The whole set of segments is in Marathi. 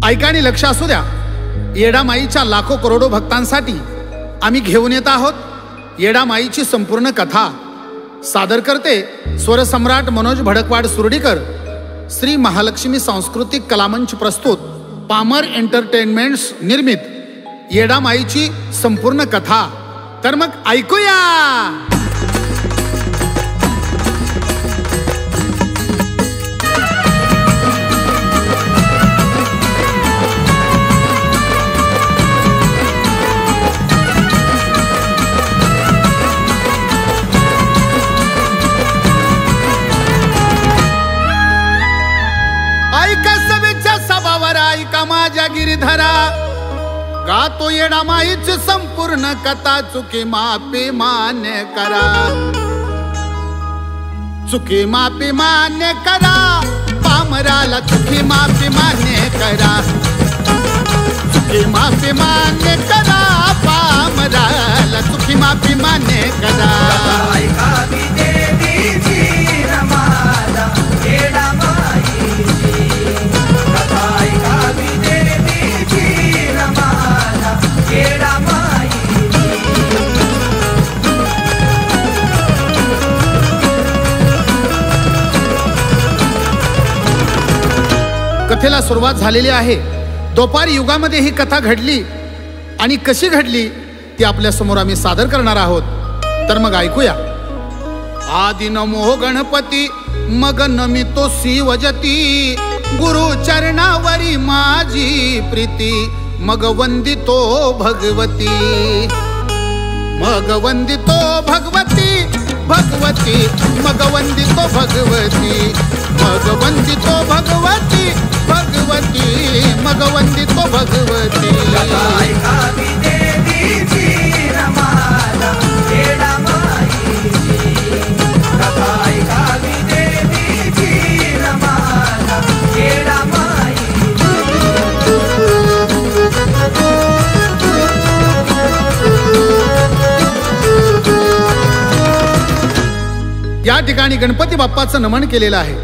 ऐका आणि लक्ष असू द्या. येडामाईच्या लाखो करोडो भक्तांसाठी आम्ही घेऊन येत आहोत येडामाईची संपूर्ण कथा. सादर करते स्वरसम्राट मनोज भडकवाड सुरडीकर. श्री महालक्ष्मी सांस्कृतिक कलामंच प्रस्तुत पामर एंटरटेनमेंट्स निर्मित येडामाईची संपूर्ण कथा. तर मग ऐकूया. ऐका माझ्या गिरिधरा, गातो येडामाईची संपूर्ण कथा. चुकी माफी मान्य करा, चुकी माफी मान्य करा, पामराला चुकी माफी मान्य करा, चुकी माफी मान्य करा, पामराला चुकी माफी मान्य करा. कथेला सुरुवात झालेली आहे. द्वापार युगामध्ये ही कथा घडली आणि कशी घडली ती आपल्या समोर आम्ही सादर करणार आहोत. तर मग ऐकूया. आदि नमो गणपती मग नमितो शिवजती, गुरु चरणावरी माझी प्रीती, मग वंदितो भगवती, मग वंदितो भगवती, भगवती मग वंदितो भगवती, मग वंदितो भगवती, भगवती मग वंदितो भगवती. या ठिकाणी गणपती बाप्पाचं नमन केलेलं आहे,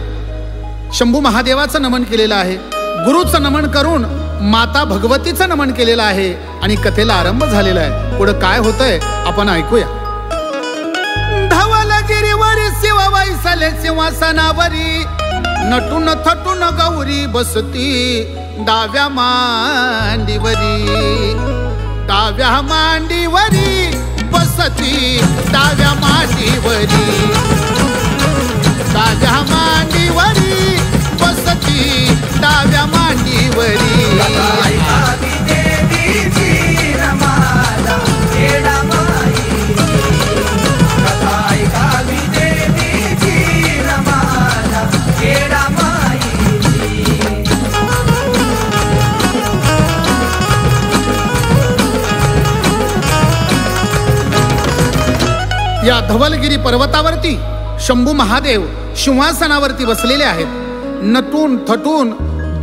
शंभू महादेवाचं नमन केलेलं आहे, गुरुचं नमन करून माता भगवतीचं नमन केलेलं आहे आणि कथेला आरंभ झालेला आहे. पुढे काय होतंय आपण ऐकूया. धवलगिरीवरी शिव वैसले सिंहासनावरी, नटून थटून गौरी बसती डाव्या मांडीवरी, डाव्या मांडीवरी बसती, डाव्या मांडीवरी, डाव्या मांडीवरी बसती, डाव्या मांडीवरी. या धवलगिरी पर्वतावरती शंभू महादेव सिंहासनावरती बसलेले आहेत. नटून थटून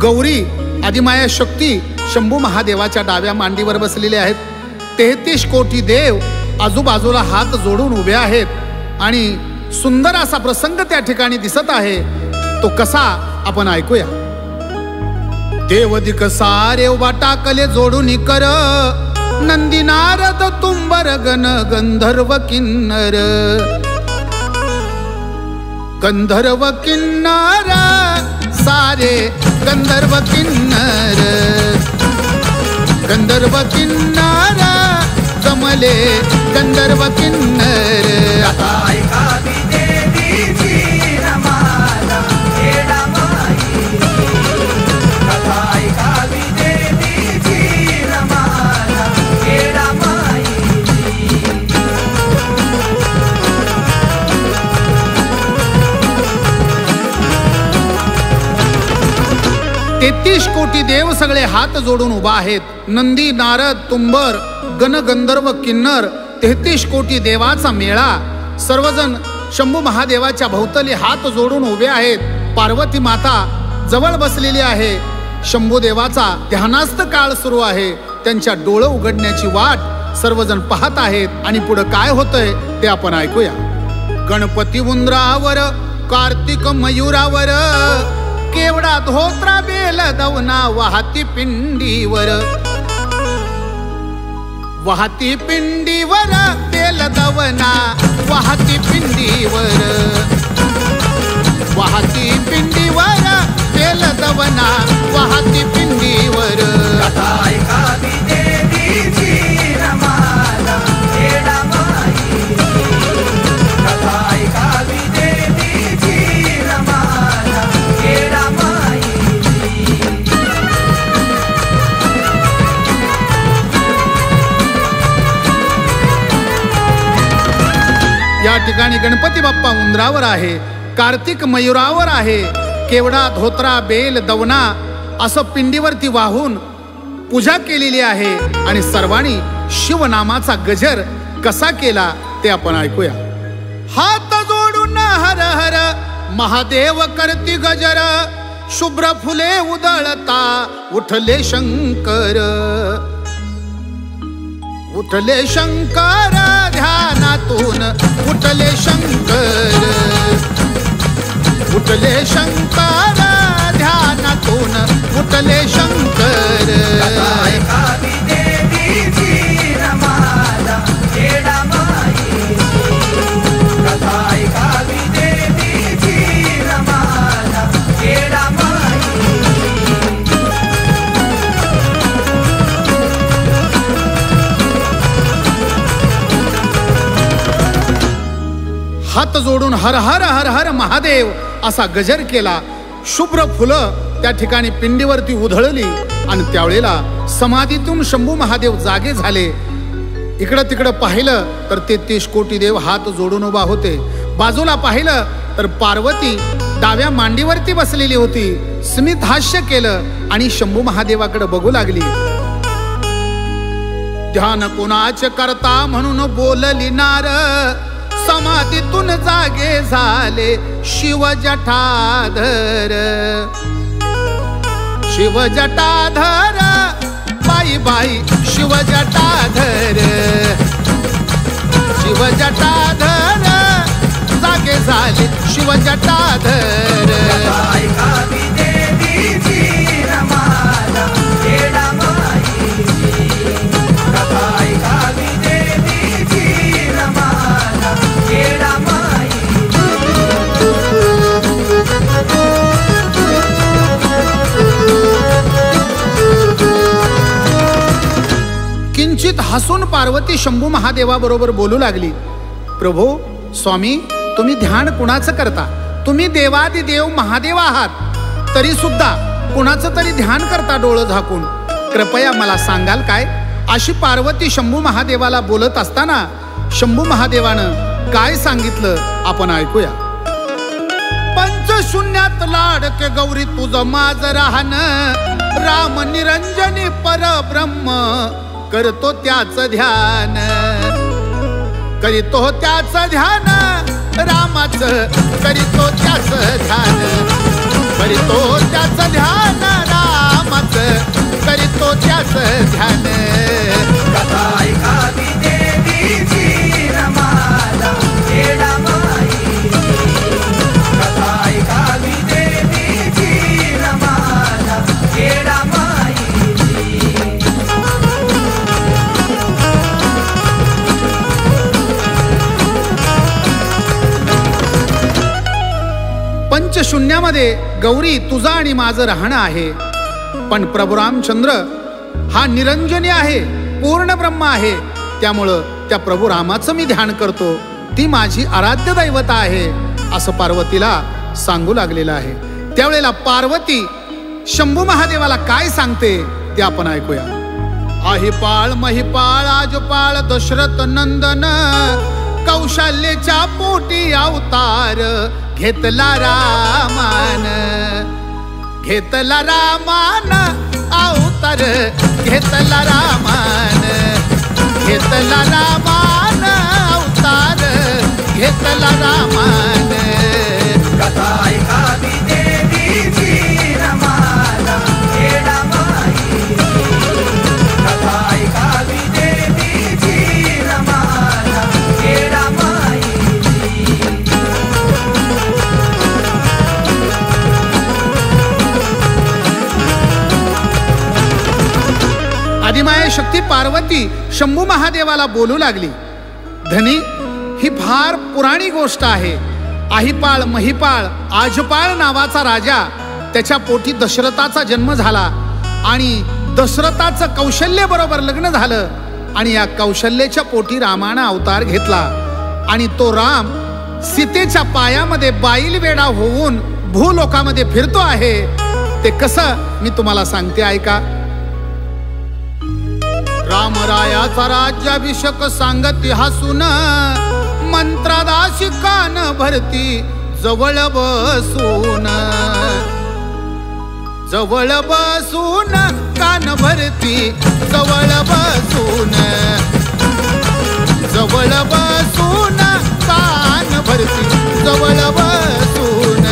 गौरी आदिमाया शक्ती शंभू महादेवाच्या डाव्या मांडीवर बसलेले आहेत. 33 कोटी देव आजूबाजूला हात जोडून उभे आहेत आणि सुंदर असा प्रसंग त्या ठिकाणी दिसत आहे. तो कसा आपण ऐकूया. देवदिक सारे उभा टाकले जोडून कर, नंदी नारद तुंबर गण गंधर्व किन्नर, गंधर्व किन्नर सारे गंधर्व किन्नर, गंधर्व किन्नर जमले गंधर्व किन्नर. तेहतीस कोटी देव सगळे हात जोडून उभा आहेत. नंदी नारद तुंबर गण गंधर्व किन्नर 33 कोटी देवाचा मेळा. सर्वजण शंभू महादेवाच्या भोवताली हात जोडून उभे आहेत. पार्वती माता जवळ बसलेली आहे. शंभू देवाचा ध्यानास्थ काळ सुरू आहे. त्यांच्या डोळे उघडण्याची वाट सर्वजण पाहत आहेत आणि पुढे काय होतंय ते आपण ऐकूया. गणपती उंदरावर कार्तिक मयुरावर केवढा धोत्रा बेल दवना वाहती पिंडीवर, वाहती पिंडीवर बेल दवना वाहती पिंडीवर, वाहती पिंडीवर बेल दवना वाहती पिंडीवर. या ठिकाणी गणपती बाप्पा उंदरावर आहे, कार्तिक मयुरावर आहे. केवढा धोत्रा बेल दवना असं पिंडीवरती वाहून पूजा केलेली आहे. आणि सर्वांनी शिवनामाचा गजर कसा केला ते आपण ऐकूया. हात जोडून हर हर महादेव करती गजर, शुभ्र फुले उधळता उठले शंकर, उठले शंकर ध्यानातून उठले शंकर, उठले शंकर ध्यानातून उठले शंकर. हात जोडून हर हर हर हर महादेव असा गजर केला. शुभ्र फुलं त्या ठिकाणी पिंडीवरती उधळली आणि त्यावेळेला समाधीतून शंभू महादेव जागे झाले. इकडं तिकडं पाहिलं तर 33 कोटी देव हात जोडून उभा होते. बाजूला पाहिलं तर पार्वती डाव्या मांडीवरती बसलेली होती. स्मित हास्य केलं आणि शंभू महादेवाकडे बघू लागली. ध्यान कोणाचे करता म्हणून बोलली नार, समाधीतून जागे झाले शिव जटाधर, शिव जटाधर बाई बाई शिव जटाधर, शिव जटाधर जागे झाले शिव जटाधर. किंचित हसून पार्वती शंभू महादेवाबरोबर बोलू लागली. प्रभू स्वामी, तुम्ही ध्यान कुणाचं करता? तुम्ही देवादिदेव महादेव आहात, तरी सुद्धा कुणाचं तरी ध्यान करता डोळं झाकून. कृपया मला सांगाल काय? अशी पार्वती शंभू महादेवाला बोलत असताना शंभू महादेवानं काय सांगितलं आपण ऐकूया. पंचशून्यात लाडके गौरी तुझं माझ राहन, राम निरंजनी परब्रह्म करतो त्याच ध्यान, करीतो त्याच ध्यान रामाचं, करीतो त्याच ध्यान, करीतो त्याच ध्यान रामाचं, करीतो त्याच ध्यान. कथा ऐकावी देवीची रमाला येडा माई, कथा ऐकावी देवीची रमाला येडा माई. पंचशून्यामध्ये गौरी तुझा आणि माझं राहणं आहे. पण प्रभू रामचंद्र हा निरंजनी आहे, पूर्ण ब्रह्म आहे. त्यामुळं त्या प्रभू रामाचं मी ध्यान करतो, ती माझी आराध्य दैवता आहे असं पार्वतीला सांगू लागलेलं आहे. त्यावेळेला पार्वती शंभू महादेवाला काय सांगते ते आपण ऐकूया. आहिपाळ महिपाळ आजपाळ दशरथ नंदन, कौशल्याच्या पोटी अवतार घेतला रामान, घेतला रामान अवतार, घेतला रामान, घेतला रामान अवतार, घेतला रामान. कथा ऐकावी देवीची रमाला येडा माई, कथा ऐकावी देवीची रमाला येडा माई. आदिमाया शक्ती पार्वती शंभू महादेवाला बोलू लागली, धनी ही फार पुराणी गोष्ट आहे. आहिपाळ महिपाळ आजपाळ नावाचा राजा, त्याच्या पोटी दशरथाचा जन्म झाला आणि दशरथाचं कौशल्य बरोबर लग्न झालं आणि या कौशल्याच्या पोटी रामानं अवतार घेतला आणि तो राम सीतेच्या पायामध्ये बाईल वेडा होऊन भूलोकामध्ये फिरतो आहे. ते कसं मी तुम्हाला सांगते, ऐका. रामरायाचा राज्याभिषेक सांगती हसून, मंत्रदाशी कान भरती जवळ बसून, जवळ बसून कान भरती जवळ बसून, जवळ बसून कान भरती जवळ बसून.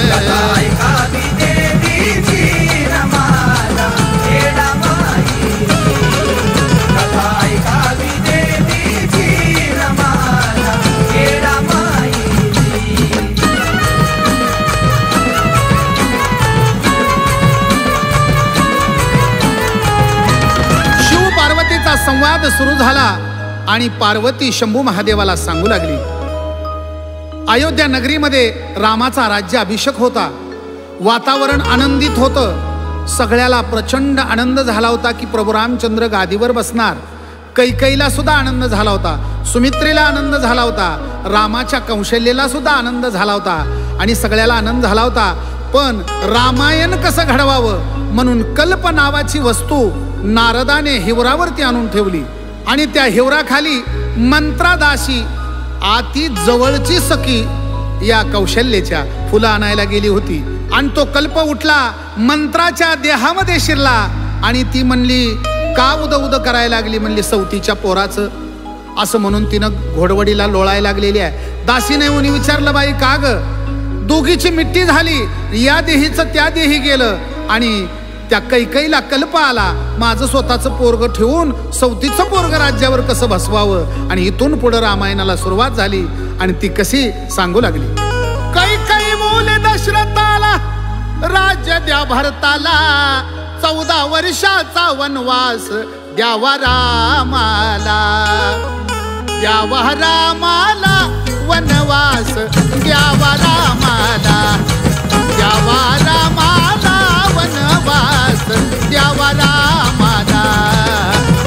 शिव पार्वतीचा संवाद सुरू झाला आणि पार्वती शंभू महादेवाला सांगू लागली, अयोध्या नगरीमध्ये रामाचा राज्याभिषेक होता. वातावरण आनंदित होतं. सगळ्याला प्रचंड आनंद झाला होता की प्रभू रामचंद्र गादीवर बसणार. कैकेयीला सुद्धा आनंद झाला होता, सुमित्रेला आनंद झाला होता, रामाच्या कौशल्याला सुद्धा आनंद झाला होता आणि सगळ्याला आनंद झाला होता. पण रामायण कसं घडवावं म्हणून कल्प नावाची वस्तू नारदाने हिवरावरती आणून ठेवली आणि त्या हिवराखाली मंत्रादाशी अति जवळची सखी या कौशल्याच्या फुलं आणायला गेली होती आणि तो कल्प उठला, मंत्राच्या देहामध्ये शिरला आणि ती म्हणली, का उद उद करायला लागली? म्हणली, सवतीच्या पोराचं. असं म्हणून तिनं घोडवडीला लोळायला लागलेली आहे. दासीने येऊन विचारलं, बाई का ग? दोघीची मिट्टी झाली, या देहीचं त्या देही गेलं आणि त्या कैकेयीला कल्प आला, माझं स्वतःचं पोरग ठेवून सवतीचं पोरग राज्यावर कसं बसवावं. आणि इथून पुढे रामायणाला सुरुवात झाली आणि ती कशी सांगू लागली. कैकेयी बोले दशरथाला, राज्य द्या भारताला, 14 वर्षाचा वनवास द्यावा रामाला, द्यावा रामाला वनवास, द्यावा रामाला, द्यावा रामाला वनवास, द्यावा रामाला.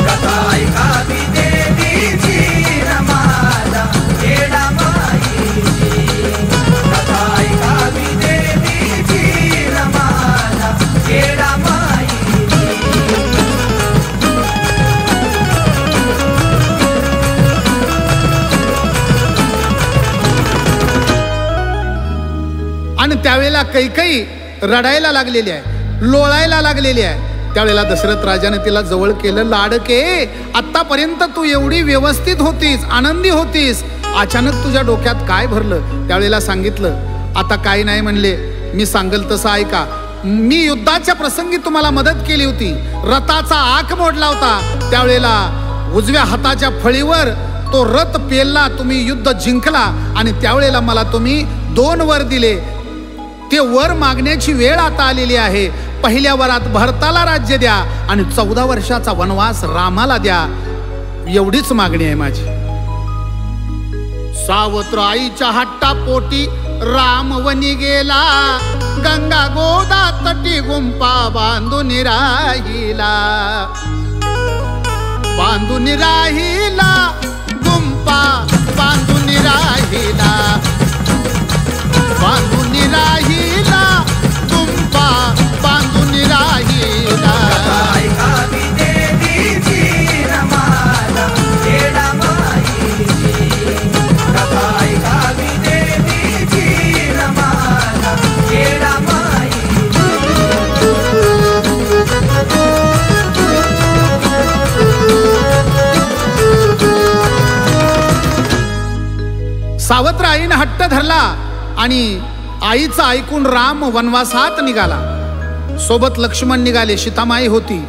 कथा ऐकावी देवीची रमाला येडामाईची, कथा ऐकावी देवीची रमाला येडामाईची. आणि त्यावेळेला कैकेयी रडायला लागलेली आहे, लोळायला लागलेली आहे. त्यावेळेला दशरथ राजाने तिला जवळ केलं, लाडके, आतापर्यंत तू एवढी व्यवस्थित होतीस, आनंदी होतीस, अचानक तुझ्या डोक्यात काय भरलं? त्यावेळेला सांगितलं, आता काय नाही म्हणले, मी सांगल तसं ऐका. मी युद्धाच्या प्रसंगी तुम्हाला मदत केली होती, रथाचा आक मोडला होता. त्यावेळेला उजव्या हाताच्या फळीवर तो रथ पेलला, तुम्ही युद्ध जिंकला आणि त्यावेळेला मला तुम्ही 2 वर दिले. ते वर मागण्याची वेळ आता आलेली आहे. पहिल्या वरात भरताला राज्य द्या आणि 14 वर्षाचा वनवास रामाला द्या, एवढीच मागणी आहे माझी. सावत्र आईच्या हट्टा पोटी राम वनी गेला, गंगा गोदा तटी गुंपा बांधून राहिला, बांधून राहिला, गुंपा बांधून राहिला, बांधून राहिला, गुंपा बांधून राहिला. कथा ऐकावी देवीची रमाला येडामाईची, कथा ऐकावी देवीची रमाला येडामाईची. सावत्र आईने हट्ट धरला आणि आईचं ऐकून राम वनवासात निघाला. सोबत लक्ष्मण निघाले, सीतामाई होती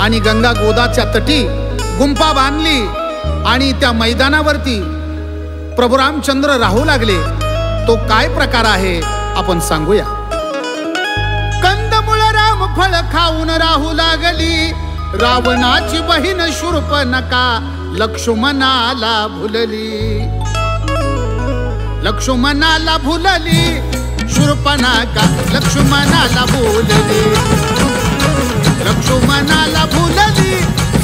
आणि गंगा गोदाच्या तटी गुंफा बांधली आणि त्या मैदानावरती प्रभू रामचंद्र राहू लागले. तो काय प्रकार आहे आपण सांगूया. कंदमुळ राम फळ खाऊन राहू लागली, रावणाची बहीण शूर्पणखा लक्ष्मणाला भुलली, लक्ष्मणाला भुलली शूर्पणखा लक्ष्मणाला भुलली, लक्ष्मणाला भुलली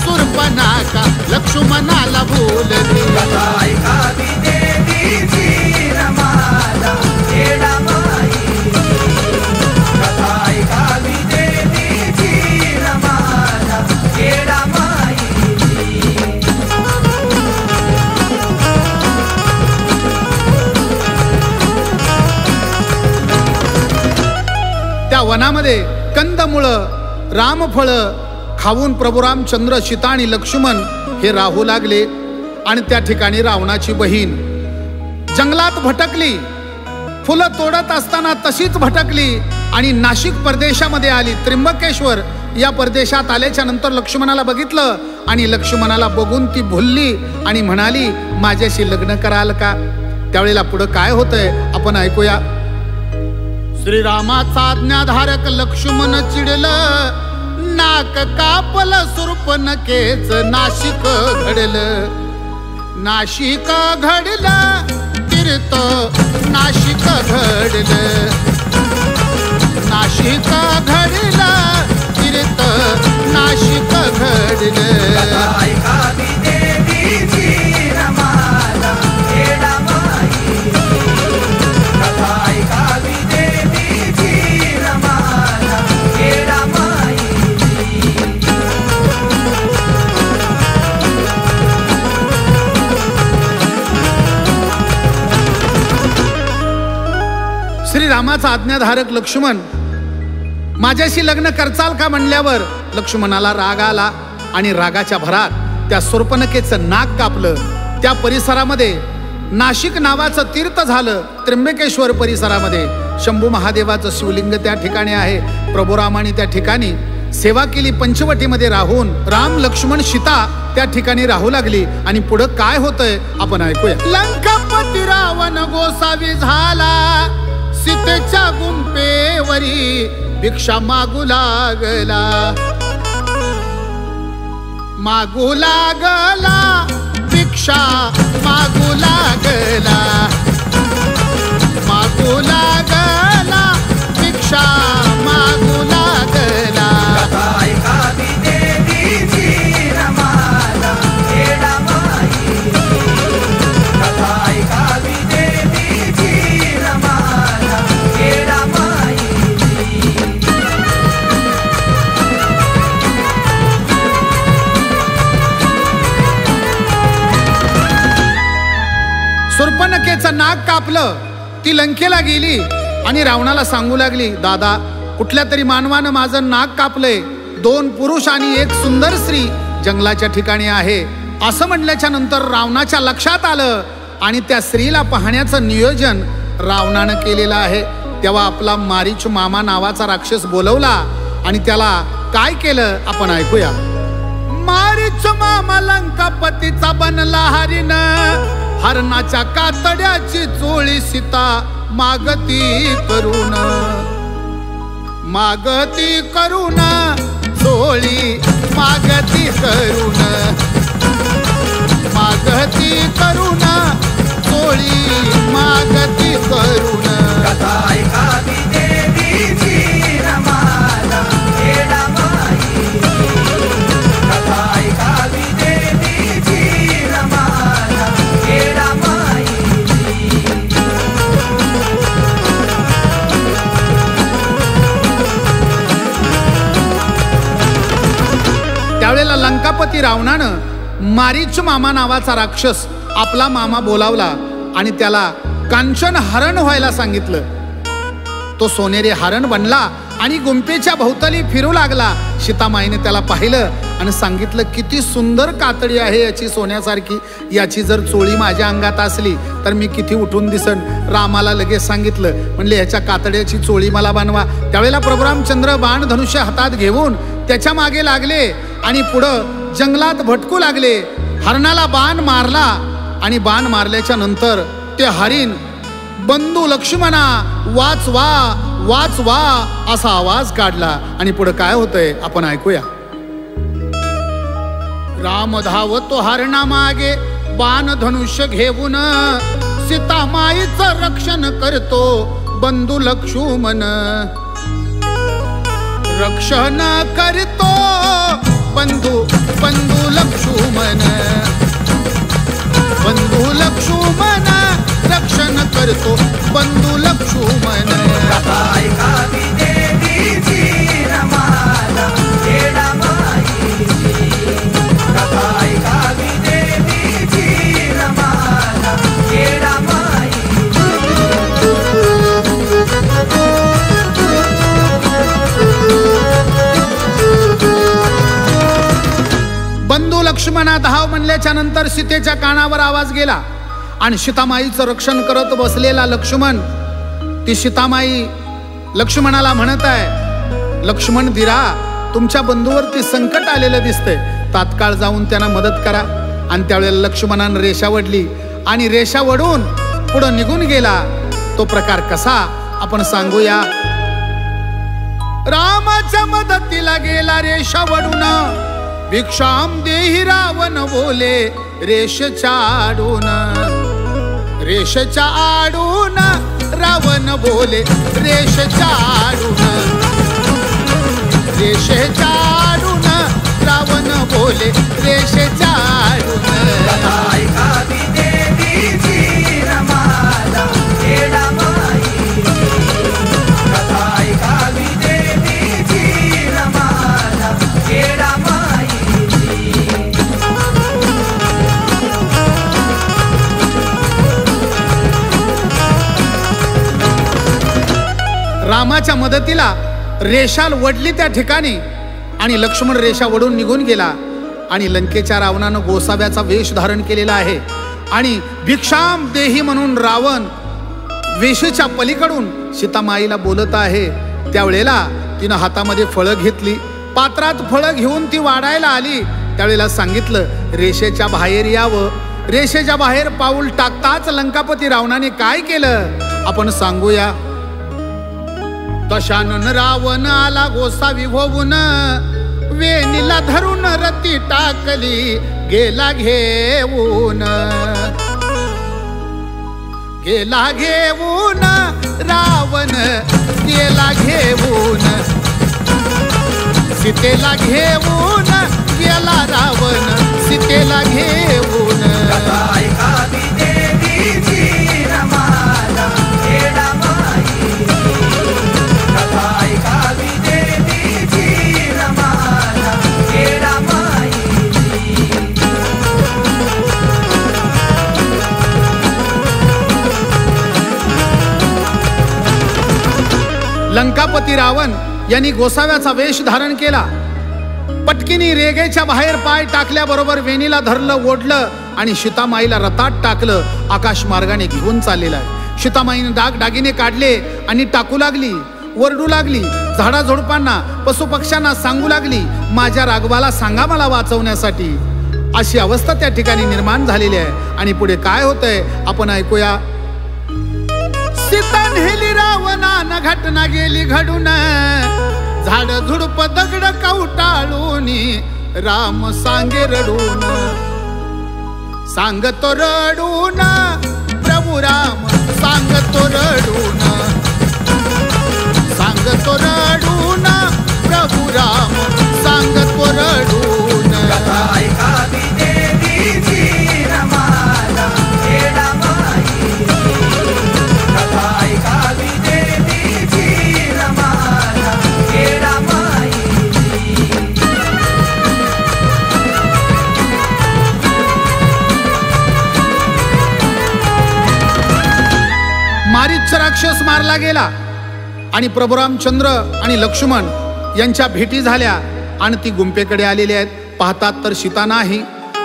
शूर्पणखा लक्ष्मणाला भुलली. कथा ऐकावी देवीची रमाला येडा माईची, कथा ऐकावी देवीची रमाला येडा माईची. त्या वनामध्ये कंदमुळं रामफळ खाऊन प्रभू रामचंद्र, सीता आणि लक्ष्मण हे राहू लागले. आणि त्या ठिकाणी रावणाची बहीण जंगलात भटकली, फुलं तोडत असताना तशीच भटकली आणि नाशिक परदेशामध्ये आली. त्र्यंबकेश्वर या परदेशात आल्याच्या नंतर लक्ष्मणाला बघितलं आणि लक्ष्मणाला बघून ती भुलली आणि म्हणाली माझ्याशी लग्न कराल का. त्यावेळेला पुढं काय होतंय आपण ऐकूया. श्रीरामाचा आज्ञाधारक लक्ष्मण चिडलं, नाक कापलं शूर्पणखेच नाशिक घडलं, नाशिक घडलं तीर्थ नाशिक घडलं, नाशिक घडलं तीर्थ नाशिक घडलं. कथा ऐकावी देवीची रमाला येडा माईची, कथा ऐकावी देवीची रमाला येडा माईची. श्रीरामाचा आज्ञाधारक लक्ष्मण माझ्याशी लग्न करचाल का म्हणल्यावर लक्ष्मणाला राग आला आणि रागाच्या भरात त्या शूर्पणखेचं नाक कापलं. त्या परिसरामध्ये नाशिक नावाचं तीर्थ झालं. त्र्यंबकेश्वर परिसरामध्ये शंभू महादेवाचं शिवलिंग त्या ठिकाणी आहे. प्रभू रामाने त्या ठिकाणी सेवा केली. पंचवटीमध्ये राहून राम लक्ष्मण सीता त्या ठिकाणी राहू लागली. आणि पुढं काय होतंय आपण ऐकूया. लंकापती रावण गोसावी झाला, सीतेच्या गुंपेवरी भिक्षा मागू लागला, मागू लागला भिक्षा मागू लागला, मागू लागला भिक्षा मागू लागला. कथा ऐकावी देवीची रमाला येडा माईची, कथा ऐकावी देवीची रमाला येडा माईची. शूर्पणखेचं नाक कापलं. ती लंकेला गेली आणि रावणाला सांगू लागली दादा कुठल्या तरी मानवानं माझं नाक कापलंय. 2 पुरुष आणि 1 सुंदर स्त्री जंगलाच्या ठिकाणी आहे. असं म्हणल्याच्या नंतर रावणाच्या लक्षात आलं आणि त्या स्त्रीला पाहण्याचं नियोजन रावणानं केलेलं आहे. तेव्हा आपला मारीच मामा नावाचा राक्षस बोलवला आणि त्याला काय केलं आपण ऐकूया. मारीच मामा लंकापतीचा बनला हरिण, हरणाच्या कातड्याची चोळी सीता मागती करून, मागती करून चोळी मागती करून, मागती करून चोळी मागती करून. कथा ऐकावी देवीची रमाला येडा माईची, कथा ऐकावी देवीची रमाला येडा माईची. त्यावेळेला लंकापती रावणानं मारीच मामा नावाचा राक्षस आपला मामा बोलावला आणि त्याला कांचन हरण व्हायला सांगितलं. तो सोनेरी हरण बनला आणि गुंफेच्या भोवताली फिरू लागला. सीतामाईने त्याला पाहिलं आणि सांगितलं किती सुंदर कातडी आहे याची सोन्यासारखी, याची जर चोळी माझ्या अंगात असली तर मी किती उठून दिसन. रामाला लगेच सांगितलं, म्हणले ह्याच्या कातड्याची चोळी मला बनवा. त्यावेळेला प्रभू रामचंद्र बाण धनुष्य हातात घेऊन त्याच्या मागे लागले आणि पुढं जंगलात भटकू लागले. हरणाला बाण मारला आणि बाण मारल्याच्या नंतर ते हरिण बंधू लक्ष्मणा वाचवा वाचवा असा आवाज काढला. आणि पुढे काय होतंय आपण ऐकूया. राम धावतो हरणा मागे बाण धनुष्य घेऊन सीतामाईचं रक्षण करतो बंधू लक्ष्मण रक्षण करतो बंधू लक्ष्मण बंधू लक्ष्मण रक्षण करतो बंधू लक्ष्मण कथा ऐकावी देवीची रमाला येडामाईची कथा ऐकावी देवीची रमाला येडामाईची बंधू लक्ष्मणा धाव म्हणल्याच्या नंतर सीतेच्या कानावर आवाज गेला आणि सीतामाईचं रक्षण करत बसलेला लक्ष्मण ती सीतामाई लक्ष्मणाला म्हणत आहे, लक्ष्मण धीरा, तुमच्या बंधूवरती संकट आलेलं दिसतंय, तात्काळ जाऊन त्यांना मदत करा. आणि त्यावेळेला लक्ष्मणानं रेषा वडली आणि रेषा वडून पुढं निघून गेला. तो प्रकार कसा आपण सांगूया. रामाच्या मदतीला गेला रेषा वडून, भिक्षाम देही रावण बोले रेषेच्या आडून. रेषेच्या आडून रावण बोले रेषेच्या आडून. रेषेच्या आडून रावण बोले रेषेच्या आडून. कथा ऐकावी देवीची रमाला येडामाईची कथा ऐकावी देवीची रमाला येडामाईची. रामाच्या मदतीला रेषाल वडली त्या ठिकाणी आणि लक्ष्मण रेषा वडून निघून गेला. आणि लंकेच्या रावणानं गोसाव्याचा वेश धारण केलेला आहे आणि भिक्षाम देही म्हणून रावण वेशीच्या पलीकडून सीतामाईला बोलत आहे. त्यावेळेला तिनं हातामध्ये फळं घेतली, पात्रात फळं घेऊन ती वाढायला आली. त्यावेळेला सांगितलं रेषेच्या बाहेर यावं. रेषेच्या बाहेर पाऊल टाकताच लंकापती रावणाने काय केलं आपण सांगूया. तशानन रावण आला गोसावी होऊन, वेणीला धरून रती टाकली गेला घेऊन. गेला घेऊन रावण गेला घेऊन, सीतेला घेऊन गेला रावण सीतेला घेऊन. कथा ऐकावी देवीची रमाला येडामाईची कथा ऐकावी देवीची रमाला येडामाईची. लंकापती रावण यांनी गोसाव्याचा वेश धारण केला. पटकिनी रेगेच्या बाहेर पाय टाकल्याबरोबर वेणीला धरलं, ओढलं आणि सीतामाईला रथात टाकलं. आकाश मार्गाने घेऊन चाललेला आहे. सीतामाईने दागदागिने काढले आणि टाकू लागली, वरडू लागली. झाडाझुडपांना पशुपक्ष्यांना सांगू लागली, माझ्या राघवाला सांगा मला वाचवण्यासाठी. अशी अवस्था त्या ठिकाणी निर्माण झालेली आहे. आणि पुढे काय होतंय आपण ऐकूया. सीता नेली रावणानं घटना गेली घडून, झाड झुडप दगड कवटाळून राम सांगे रडून. सांगतो रडून प्रभू राम सांगतो रडून. सांगतो रडून प्रभू राम सांगतो रडून. कथा ऐकावी देवीची रमाला येडामाईची कथा ऐकावी देवीची रमाला येडामाईची. मारीच राक्षस मारला गेला आणि प्रभू रामचंद्र आणि लक्ष्मण यांच्या भेटी झाल्या आणि ती गुंफेकडे आलेली आहेत. पाहतात तर सीता नाही.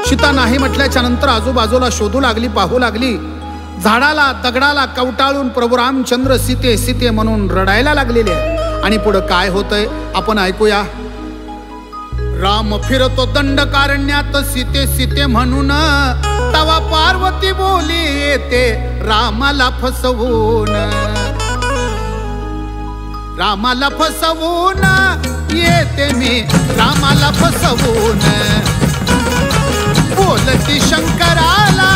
सीता नाही म्हटल्याच्या नंतर आजूबाजूला शोधू लागली, पाहू लागली. झाडाला दगडाला कवटाळून प्रभू रामचंद्र सीते सीते म्हणून रडायला लागलेले आहे. आणि पुढे काय होतंय आपण ऐकूया. राम फिरतो दंडकारण्यात सीते सीते म्हणून, तवा पार्वती बोली येते रामाला फसवून. रामाला फसवून येते मी रामाला फसवून. बोलती शंकराला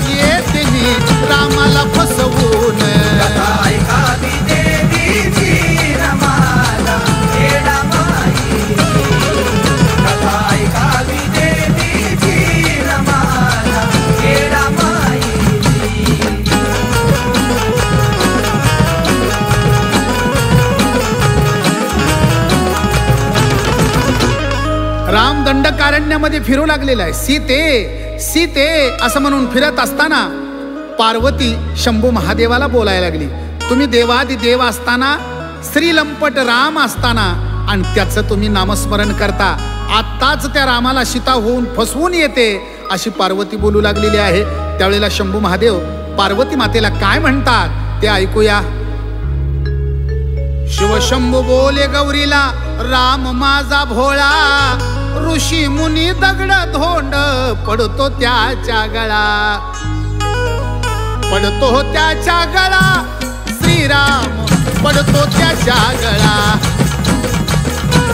येते मी रामाला फसवून. कथा ऐकावी देवीची रमाला येडा माई. कथा ऐकावी देवीची रमाला येडा माई. राम दंडकारण्यामध्ये फिरू लागलेला आहे. सीते सीते असं म्हणून फिरत असताना पार्वती शंभू महादेवाला बोलायला लागली. तुम्ही देवादी देव असताना, श्रीलंपट राम असताना आणि त्याचं तुम्ही नामस्मरण करता. आत्ताच त्या रामाला सीता होऊन फसवून येते अशी पार्वती बोलू लागलेली आहे. त्यावेळेला शंभू महादेव पार्वती मातेला काय म्हणतात ते ऐकूया. शिवशंभू बोले गौरीला राम माझा भोळा, ऋषी मुनी दगड धोंड पडतो त्याच्या गळा. पडतो त्याच्या गळा श्रीराम, पडतो त्याच्या गळा.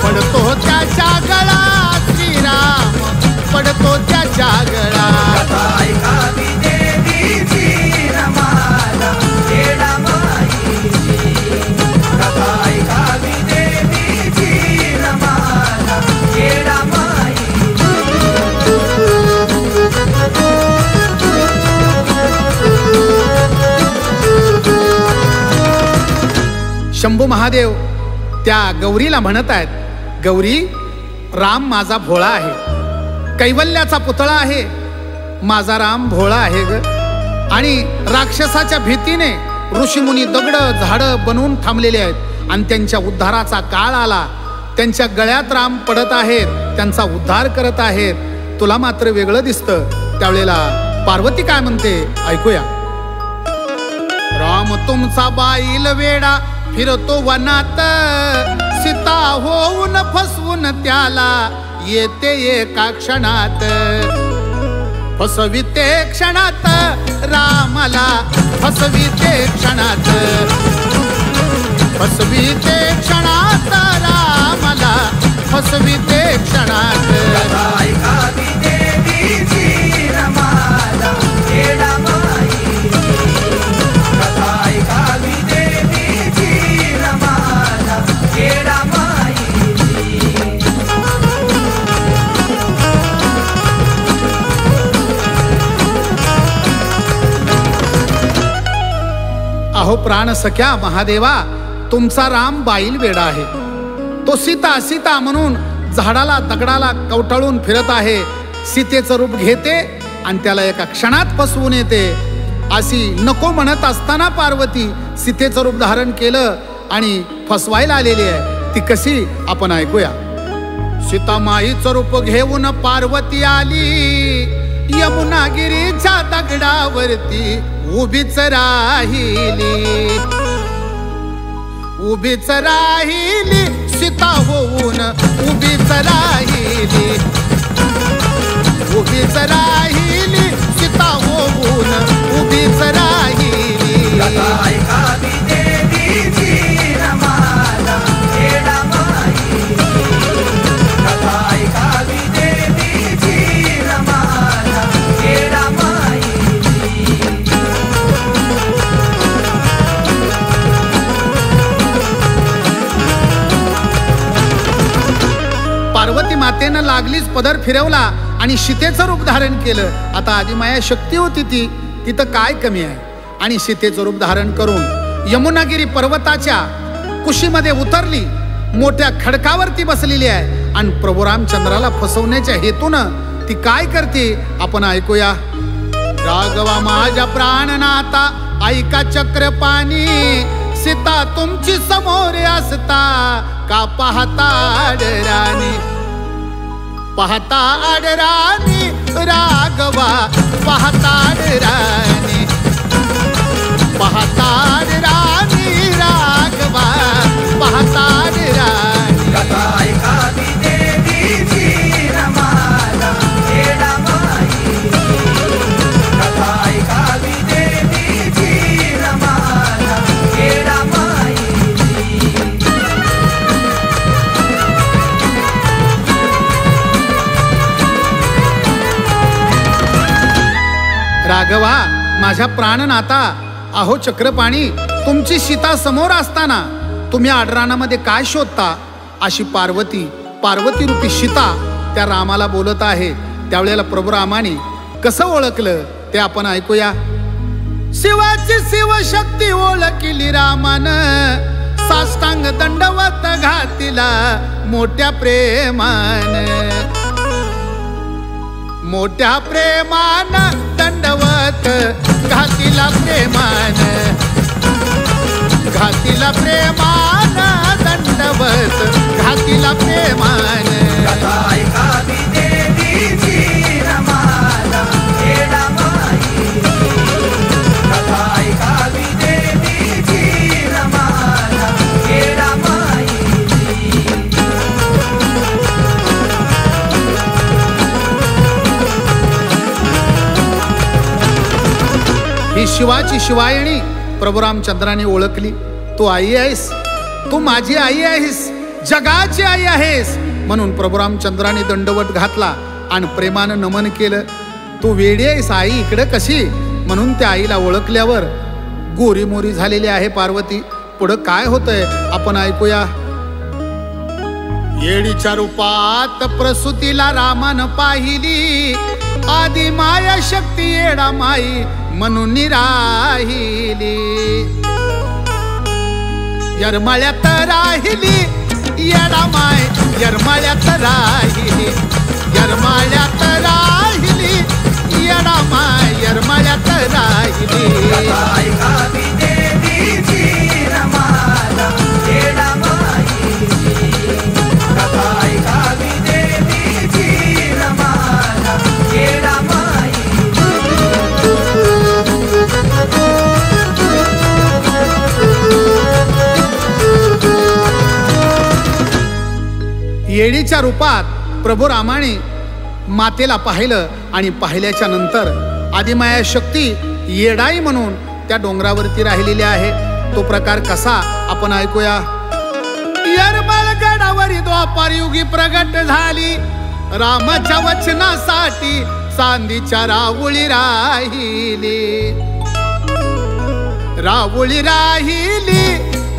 पडतो त्याच्या गळा श्रीराम, पडतो त्याच्या गळा. कथा ऐकावी देवीची रमाला येडा माई. कथा ऐकावी देवीची रमाला येडा माई. शंभू महादेव त्या गौरीला म्हणत आहेत, गौरी राम माझा भोळा आहे, कैवल्याचा पुतळा आहे, माझा राम भोळा आहे ग. आणि राक्षसाच्या भीतीने ऋषीमुनी दगड झाडं बनवून थांबलेले आहेत आणि त्यांच्या उद्धाराचा काळ आला. त्यांच्या गळ्यात राम पडत आहेत, त्यांचा उद्धार करत आहेत. तुला मात्र वेगळं दिसतं. त्यावेळेला पार्वती काय म्हणते ऐकूया. राम तुमचा बाईल वेडा फिरतो वनात, सीता होऊन फसवून त्याला येते एका क्षणात. फसविते क्षणात रामाला, फसविते क्षणात. फसविते क्षणात रामाला, फसविते क्षणात. कथा ऐकावी देवीची रमाला येडा माई. कथा ऐकावी देवीची रमाला येडा माई. अहो प्राण सख्या महादेवा, तुमचा राम बाईल वेडा आहे. तो सीता सीता म्हणून झाडाला दगडाला कवटाळून फिरत आहे. सीतेचं रूप घेते आणि त्याला एका क्षणात फसवून येते. अशी नको म्हणत असताना पार्वती सीतेचं रूप धारण केलं आणि फसवायला आलेली आहे. ती कशी आपण ऐकूया. सीतामाईचं रूप घेऊन पार्वती आली, यमुनागिरीच्या दगडावरती उभीच राहिली. उभीच राहिली सीता होऊन, उभीच राहिली. उभीच राहिली सीता होऊन, उभीच राहिली. कथा ऐकावी देवीची रमाला येडा माई. कथा ऐकावी देवीची रमाला येडा माई. पार्वती मातेनं लागलीच पदर फिरवला आणि सीतेचं रूप धारण केलं. आता आदिमाया शक्ती होती ती, तिथं काय कमी आहे. आणि सीतेचं रूप धारण करून यमुनागिरी पर्वताच्या कुशीमध्ये उतरली. मोठ्या खडकावरती बसलेली आहे आणि प्रभू रामचंद्राला फसवण्याच्या हेतूनं ती काय करते आपण ऐकूया. राघवा माझ्या प्राणनाथा ऐका चक्रपाणी, सीता तुमची समोर असता का पाहता आडराणी. पाहता आडराणी राघवा, पाहता आडराणी. पाहता आडराणी राघवा, पाहता आडराणी. कथा ऐकावी देवीची रमाला येडा माई. कथा ऐकावी देवीची रमाला येडा माई. राघवा माझ्या प्राणनाथा, अहो चक्रपाणी, तुमची सीता समोर असताना तुम्ही आडरानामध्ये काय शोधता? अशी पार्वती रूपी सीता त्या रामाला बोलत आहे. त्यावेळेला प्रभू रामाने कसं ओळखलं ते आपण ऐकूया. शिवाची शिवशक्ती ओळखली रामान, साष्टांग दंडवत घातिला मोठ्या प्रेमान. मोठ्या प्रेमान दंडवत घातिला प्रेमान, घातिला प्रेमान दंडवत घातिला प्रेमान. कथा ऐकावी देवीची रमाला येडामाई, कथा ऐकावी देवीची रमाला येडामाई. ही शिवाची शिवायणी प्रभू रामचंद्राने ओळखली. तू आई आहेस, तू माझी आई आहेस, जगाची आई आहेस. म्हणून प्रभू रामचंद्राने दंडवत घातला आणि प्रेमानं नमन केलं. तू वेडी आहेस आई, इकडे कशी? म्हणून त्या आईला ओळखल्यावर गोरी मोरी झालेली आहे पार्वती. पुढं काय होतंय आपण ऐकूया. येडीच्या रूपात प्रसूतीला रामानं पाहिली, आदि माया शक्ती येडा माई म्हणून राहिली. यरमाळ्यात राहिली येडा माय, यरमाळ्यात राहिली, यरमाळ्यात राहिली येडा माय, यरमाळ्यात राहिली. कथा ऐकावी देवीची रमाला येडामाई, कथा ऐकावी देवीची रमाला येडामाई. येडीच्या रूपात प्रभू रामाने मातेला पाहिलं आणि पाहिल्याच्या नंतर आदिमाया शक्ती येडाई म्हणून त्या डोंगरावरती राहिलेली आहे. तो प्रकार कसा आपण ऐकूया. यरमाळगडावरी द्वापार युगी प्रगट झाली, रामाच्या वचनासाठी चांदीच्या रावुळी राहिली. रावुळी राहिली,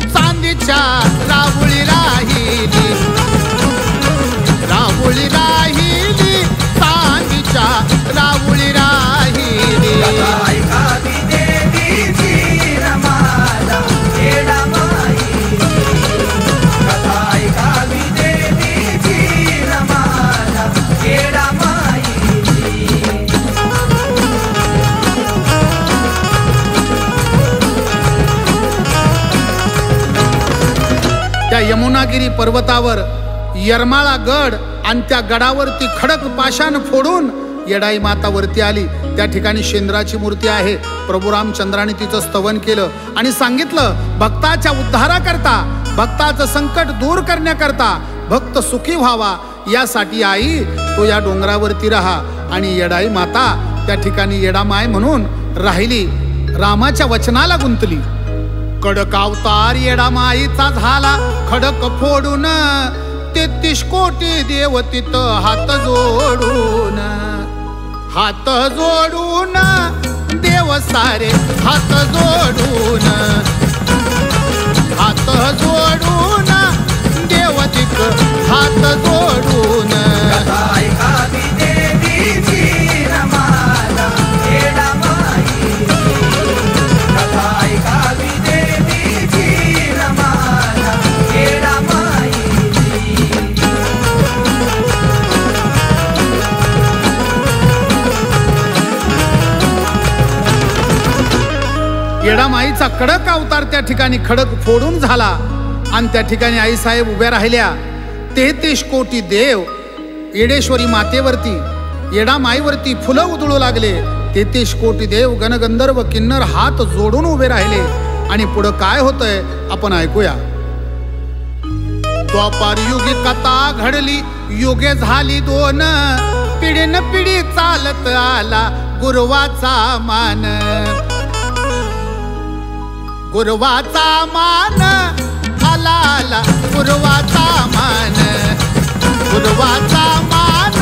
चांदीच्या रावुळी राहिली, रावुळी राहिली, चांदीच्या रावुळी राहिली. कथा ऐकावी देवीची रमाला येडामाई, कथा ऐकावी देवीची रमाला येडामाई. त्या यमुनागिरी पर्वतावर यरमाळा गड आणि त्या गडावरती खडक पाषाण फोडून येडाई माता वरती आली. त्या ठिकाणी शेंद्राची मूर्ती आहे. प्रभू रामचंद्राने तिचं स्तवन केलं आणि सांगितलं भक्ताच्या उद्धाराकरता, भक्ताचं संकट दूर करण्याकरता, भक्त सुखी व्हावा यासाठी आई तो या डोंगरावरती राहा. आणि येडाई माता त्या ठिकाणी येडामाय म्हणून राहिली, रामाच्या वचनाला गुंतली. कडक अवतार येडामाईचा झाला, खडक फोडून 33 कोटी देव तिथं हात जोडून, हात जोडून देव सारे हात जोडून, हात जोडून देव तिथं हात जोडून. कथा ऐकावी देवीची रमाला येडामाई, कथा ऐकावी देवीची रमाला येडामाई. येडामाईचा कडक अवतार त्या ठिकाणी खडक फोडून झाला आणि त्या ठिकाणी आईसाहेब उभ्या राहिल्या. 33 कोटी देव येडेश्वरी मातेवरती, येडामाईवरती फुलं उधळू लागले. 33 कोटी देव गणगंधर्व किन्नर हात जोडून उभे राहिले. आणि पुढं काय होतंय आपण ऐकूया. द्वापार युगी कथा घडली, युगे झाली 2, पिढीन पिढी चालत आला गुरुवाचा मान, गुरुवाचा मान आला आला गुरुवाचा मान, गुरुवाचा मान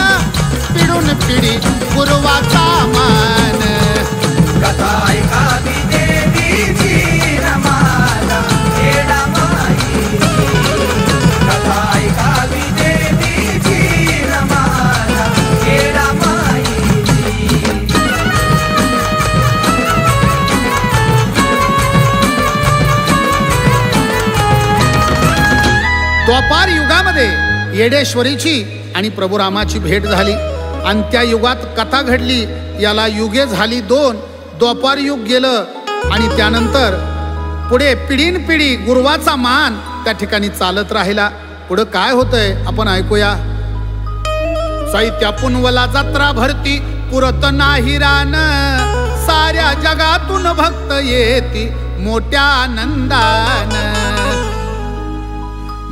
पिढून पिढी गुरुवाचा मान. द्वापार युगामध्ये येडेश्वरीची आणि प्रभू रामाची भेट झाली आणि त्या युगात कथा घडली. याला युगे झाली 2. द्वापार युग गेलं आणि त्यानंतर पुढे पिढीन पिढी गुरुवाचा मान त्या ठिकाणी चालत राहिला. पुढे काय होतंय आपण ऐकूया. साहित्यापून वला जत्रा भरती पुरत नाही रान, साऱ्या जगातून भक्त येती मोठ्या आनंदान.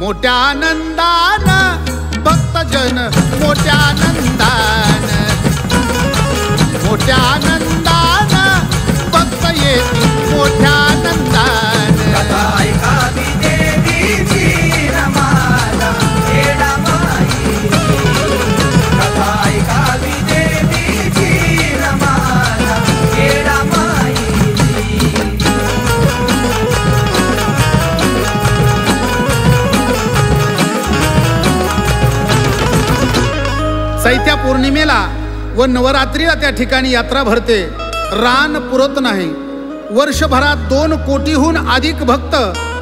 मोठ्या आनंदान भक्तजन मोठ्या आनंदान, मोठ्या आनंदान भक्त येती मोठ्या आनंदान. कथा ऐकावी देवीची रमाला येडामाई, कथा ऐकावी देवीची रमाला येडामाई. चैत्या पौर्णिमेला व नवरात्रीला त्या ठिकाणी यात्रा भरते. रान पुरत नाही. वर्षभरात 2 कोटीहून अधिक भक्त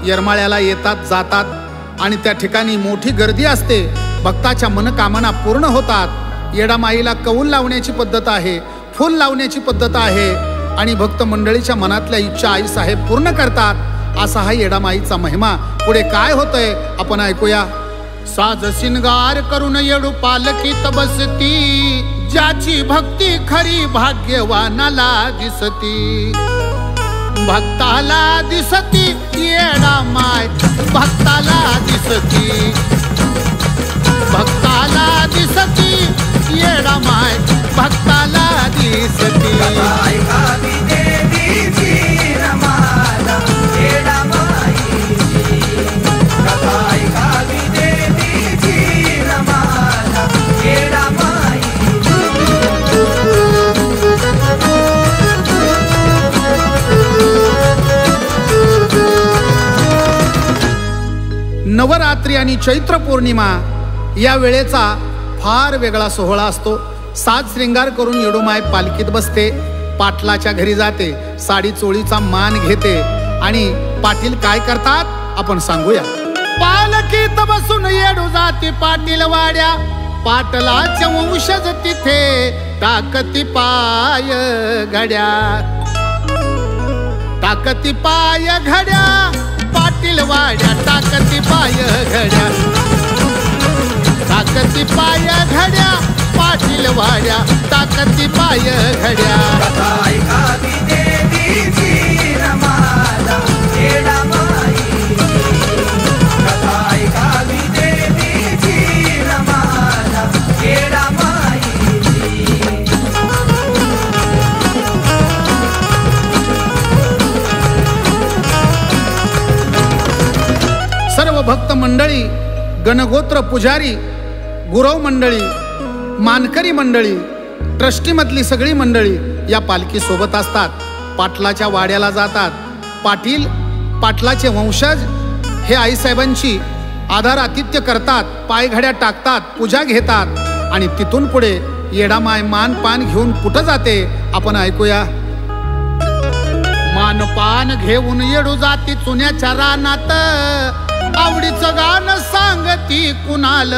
येरमाळ्याला येतात जातात आणि त्या ठिकाणी मोठी गर्दी असते. भक्ताच्या मनकामना पूर्ण होतात. येडामाईला कौल लावण्याची पद्धत आहे, फूल लावण्याची पद्धत आहे आणि भक्त मंडळीच्या मनातल्या इच्छा आई साहेब पूर्ण करतात. असा हा येडामाईचा महिमा. पुढे काय होतंय आपण ऐकूया. साज शिंगार करून येडू पालकीत बसती, ज्याची भक्ती खरी भाग्यवानाला दिसती. भक्ताला दिसती येडामाय, भक्ताला दिसती, भक्ताला दिसती येडामाय, भक्ताला दिसती. कथा ऐकावी देवीची रमाला येडामाई, कथा ऐकावी देवीची रमाला येडामाई. नवरात्री आणि चैत्र पौर्णिमा या वेळेचा फार वेगळा सोहळा असतो. साज श्रृंगार करून येडूमाय पालखीत बसते, पाटलाच्या घरी जाते, साडी चोळीचा मान घेते आणि पाटील काय करतात आपण सांगूया. पालखीत बसून येडू जाते पाटील वाड्या, पाटलाच्या वंशज तिथे टाकती पाय घड्या, टाकती पाय घड्या, पाटील वाड्या टाकती पाय घड्या, टाकती पाय घड्या, पाटील वाड्या टाकती पाय घड्या. कथा ऐकावी देवीची रमाला येडामाई, कथा ऐकावी देवीची रमाला येडामाई. सर्व भक्त मंडळी, गणगोत्र पुजारी, गुरव मंडळी, मानकरी मंडळी, ट्रस्टी मधली सगळी मंडळी या पालखी सोबत असतात. पाटलाच्या वाड्याला जातात. पाटलाचे वंशज हे आईसाहेबांची आधार आतिथ्य करतात, पायघड्या टाकतात, पूजा घेतात आणि तिथून पुढे येडामाय मान पान घेऊन कुठं जाते आपण ऐकूया. मान पान घेऊन येडू जाती चुन्याच्या रानात, आवडीचं गाणं सांगती कुणाल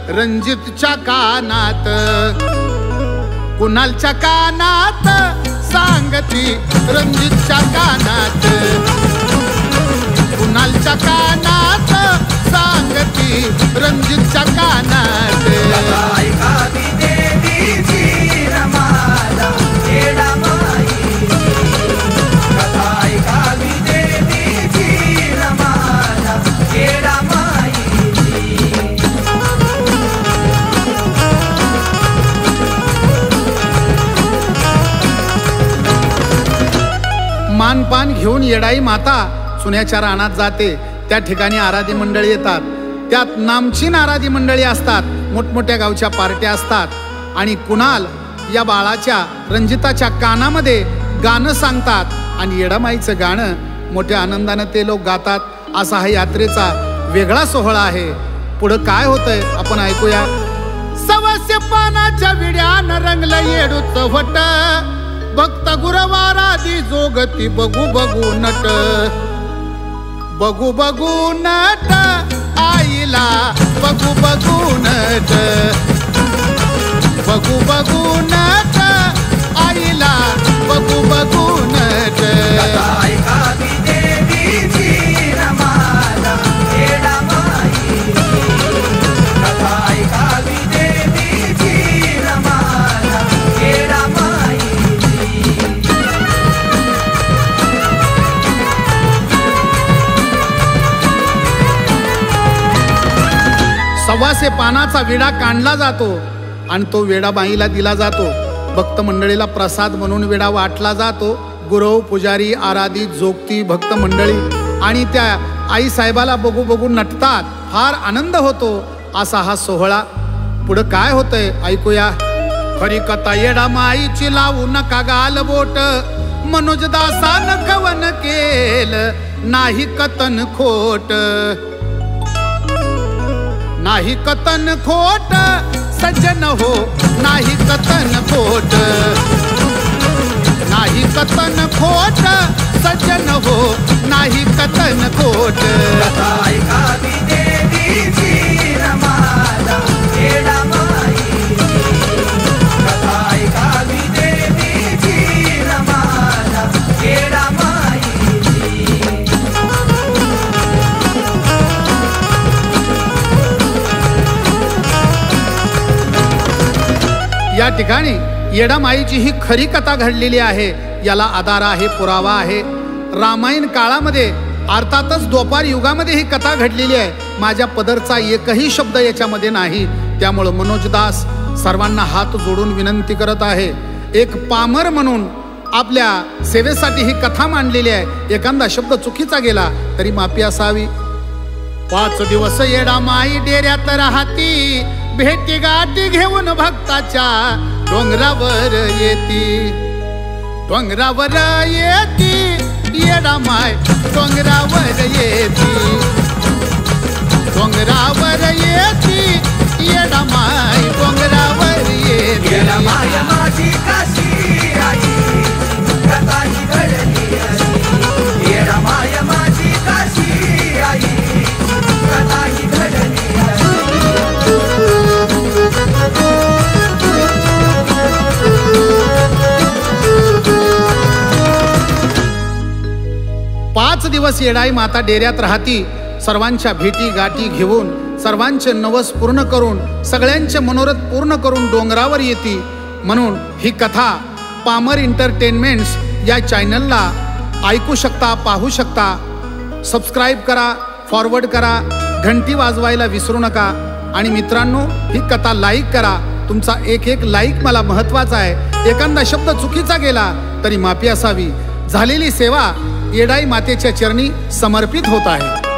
रणजितच्या कानात, कुणालच्या कानात सांगती रणजितच्या कानात, कुणालच्या कानात सांगती रणजितच्या कानात. कथा ऐकावी देवीची रमाला येडामाई, कथा ऐकावी देवीची रमाला येडामाई. मानपान घेऊन येडाई माता सुन्याच्या रानात जाते. त्या ठिकाणी आराधी मंडळी येतात. त्यात नामचीन आराधी मंडळी असतात, मोठमोठ्या गावच्या पार्ट्या असतात आणि कुणाल या बाळाच्या रणजिताच्या कानामध्ये गाणं सांगतात आणि येडामाईचं गाणं मोठ्या आनंदानं ते लोक गातात. असा हा यात्रेचा वेगळा सोहळा आहे. पुढं काय होतंय आपण ऐकूया. सवस्य पानाच्या विड्यानं रंगलं येडूचं वट, भक्त गुरवारादी जोगती बघू बघू नट, बघू बघू नट आईला बघू बघूनच, बघू बघूनच आईला बघू बघूनच. कथा ऐकावी देवीची रमाला येडा माई, कथा ऐकावी देवीची रमाला येडा माई. सव्वाशे पानाचा विडा काढला जातो आणि तो विडा बाईला दिला जातो. भक्त मंडळीला प्रसाद म्हणून विडा वाटला जातो. गुरव, पुजारी, आराधी, जोगती भक्त मंडळी आणि त्या आई साहेबाला बघू बघू नटतात. फार आनंद होतो असा हा सोहळा. पुढं काय होतंय ऐकूया. खरी कथा येडा माईची लावू नका गाल बोट, मनोजदासान कवन केलं नाही कथन खोट, नाही कथन खोट सज्जन हो, नाही कथन खोट, नाही कथन खोट सज्जन हो, नाही कथन खोट. कथा ऐकावी देवीची रमाला येडा माई, कथा ऐकावी देवीची रमाला येडा माई. या ठिकाणी येडामाईची ही खरी कथा घडलेली आहे. याला आधार आहे, पुरावा आहे. रामायण काळामध्ये अर्थातच द्वापार युगामध्ये ही कथा घडलेली आहे. माझ्या पदरचा एकही शब्द याच्यामध्ये नाही. त्यामुळं मनोजदास सर्वांना हात जोडून विनंती करत आहे. एक पामर म्हणून आपल्या सेवेसाठी ही कथा मांडलेली आहे. एखादा शब्द चुकीचा गेला तरी माफी असावी. 5 दिवस येडामाई डेऱ्यात राहती, भेटी गाठी घेऊन भक्ताच्या डोंगरावर येती, डोंगरावर येती येडामाय, डोंगरावर येती, डोंगरावर येती येडामाय, डोंगरावर येती. येडा माय माझी काशी आई, कथा ही घडली अशी. येडा माय माझी काशी आई, कथा ही घडली अशी. 5 दिवस येडाई माता डेऱ्यात राहती. सर्वांच्या भेटी गाठी घेऊन, सर्वांचे नवस पूर्ण करून, सगळ्यांचे मनोरथ पूर्ण करून डोंगरावर येते. म्हणून ही कथा पामर एंटरटेनमेंट्स या चॅनलला ऐकू शकता, पाहू शकता. सबस्क्राईब करा, फॉरवर्ड करा, घंटी वाजवायला विसरू नका. आणि मित्रांनो, ही कथा लाईक करा. तुमचा एक लाईक मला महत्वाचा आहे. एखादा शब्द चुकीचा गेला तरी माफी असावी. झालेली सेवा येडाई मातेच्या चरणी समर्पित होत आहे.